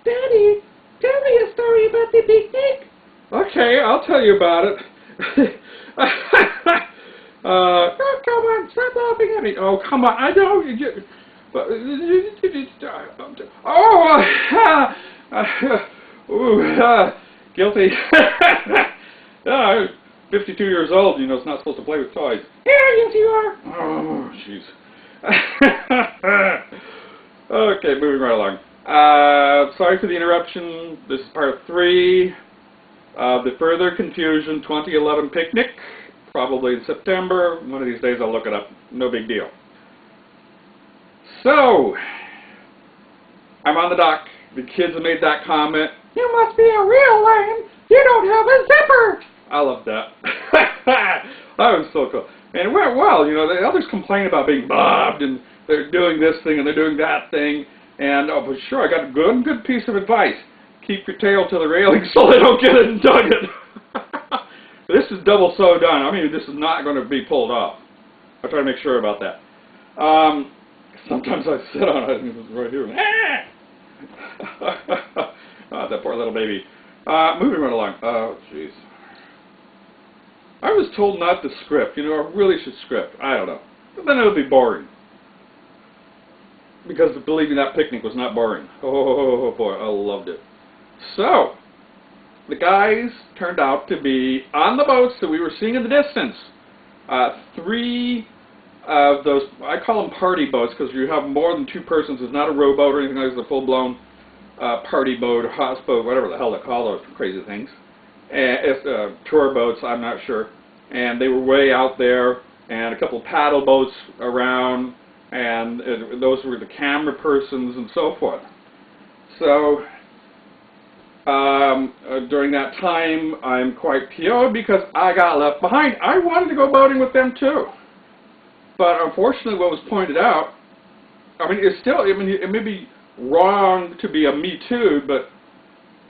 Daddy, tell me a story about the picnic. Okay, I'll tell you about it. Oh, come on, stop laughing at me. Oh, come on, I don't. Guilty. 52 years old, you know, it's not supposed to play with toys. Yeah, yes you are. Oh, jeez. Okay, moving right along. Sorry for the interruption. This is part 3 of the Further Confusion 2011 picnic. Probably in September. One of these days I'll look it up. No big deal. So, I'm on the dock. The kids have made that comment. You must be a real lion. You don't have a zipper. I love that. That was so cool. And it went well. You know, the others complain about being bobbed and they're doing this thing and they're doing that thing. And, oh, but sure, I got a good piece of advice. Keep your tail to the railing so they don't get it and tug it. This is double sew done. I mean, this is not going to be pulled off. I try to make sure about that. Sometimes I sit on it and it's right here. Oh, that poor little baby. Moving right along. Oh, jeez. I was told not to script. You know, I really should script. I don't know. But then it would be boring. Because believe me, that picnic was not boring. Oh boy, I loved it. So, the guys turned out to be on the boats that we were seeing in the distance. 3 of those, I call them party boats because you have more than 2 persons. It's not a rowboat or anything like that. It's a full-blown party boat or houseboat, whatever the hell they call those crazy things. And it's tour boats, I'm not sure. And they were way out there, and a couple of paddle boats around, and those were the camera persons and so forth. So, during that time, I'm quite PO'd because I got left behind. I wanted to go boating with them too. But unfortunately, what was pointed out, I mean, it's still, I mean, it may be wrong to be a Me Too, but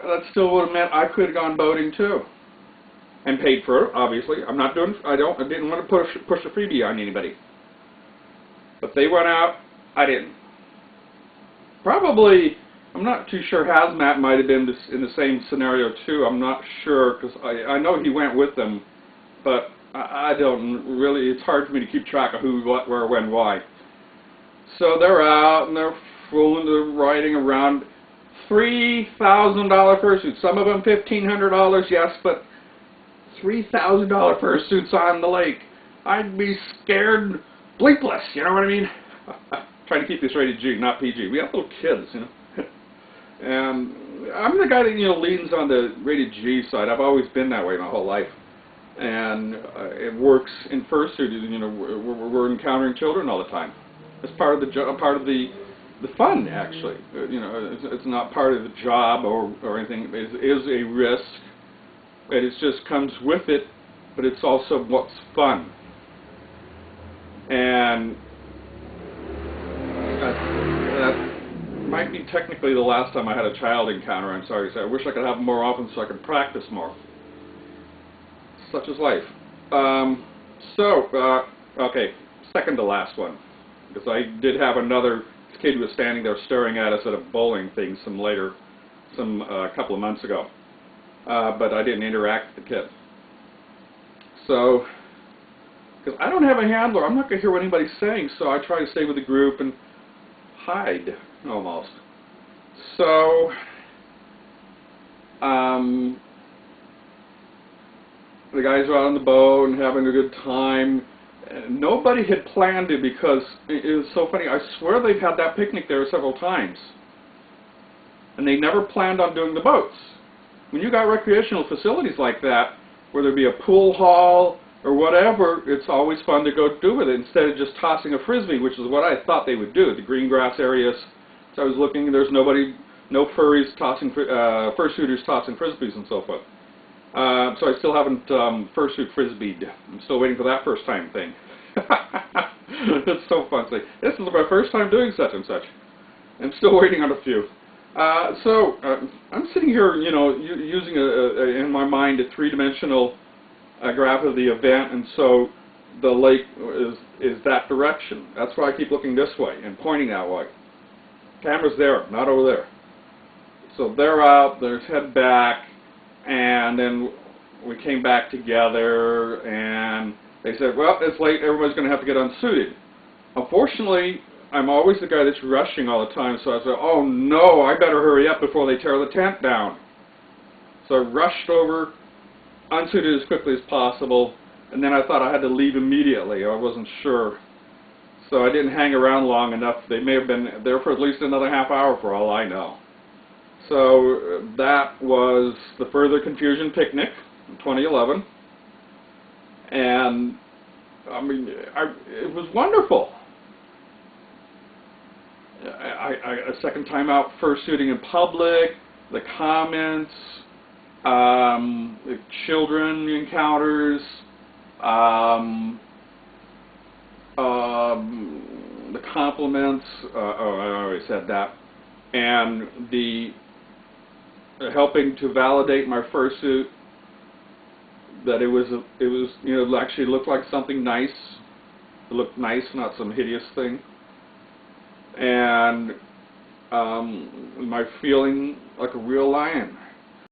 that still would have meant I could have gone boating too. And paid for it, obviously. I'm not doing, I didn't want to push a freebie on anybody. But they went out, I didn't. Probably, I'm not too sure, Hazmat might have been in the same scenario too. I'm not sure, because I know he went with them, but I don't really, it's hard for me to keep track of who, what, where, when, why. So they're out, and they're fooling, they're riding around. $3,000 fursuits, some of them $1,500, yes, but $3,000 fursuits on the lake. I'd be scared bleepless, you know what I mean? Trying to keep this rated G, not PG. We have little kids, you know. And I'm the guy that, you know, leans on the rated G side. I've always been that way my whole life. And it works in fursuit. You know, we're encountering children all the time. It's part of the fun, actually. You know, it's not part of the job or anything. It is a risk. It just comes with it, but it's also what's fun. And that might be technically the last time I had a child encounter, I'm sorry to say. I wish I could have them more often so I could practice more. Such is life. Okay, second to last one. Because I did have another kid who was standing there staring at us at a bowling thing a couple of months ago. But I didn't interact with the kid. So, because I don't have a handler, I'm not going to hear what anybody's saying, so I try to stay with the group and hide, almost. So, the guys are out on the boat and having a good time. Nobody had planned it because it was so funny. I swear they've had that picnic there several times. And they never planned on doing the boats. When you got recreational facilities like that, where there'd be a pool hall or whatever, it's always fun to go do with it instead of just tossing a frisbee, which is what I thought they would do at the green grass areas. So I was looking, there's nobody, no furries tossing, fursuiters tossing frisbees and so forth. So I still haven't fursuit frisbeed. I'm still waiting for that first time thing. It's so fun to say, this is my first time doing such and such. I'm still waiting on a few. I'm sitting here, you know, using in my mind a three-dimensional graph of the event, and so the lake is that direction. That's why I keep looking this way and pointing that way. Camera's there, not over there. So they're out, there's head back, and then we came back together, and they said, well, it's late, everybody's going to have to get unsuited. Unfortunately, I'm always the guy that's rushing all the time, so I said, oh no, I better hurry up before they tear the tent down. So I rushed over, unsuited as quickly as possible, and then I thought I had to leave immediately. I wasn't sure. So I didn't hang around long enough. They may have been there for at least another half hour for all I know. So that was the Further Confusion Picnic in 2011. And I mean, it was wonderful. A second time out fursuiting in public, the comments, the children encounters, the compliments, oh, I already said that, and the helping to validate my fursuit, that it was you know, actually looked like something nice. It looked nice, not some hideous thing. And my feeling like a real lion.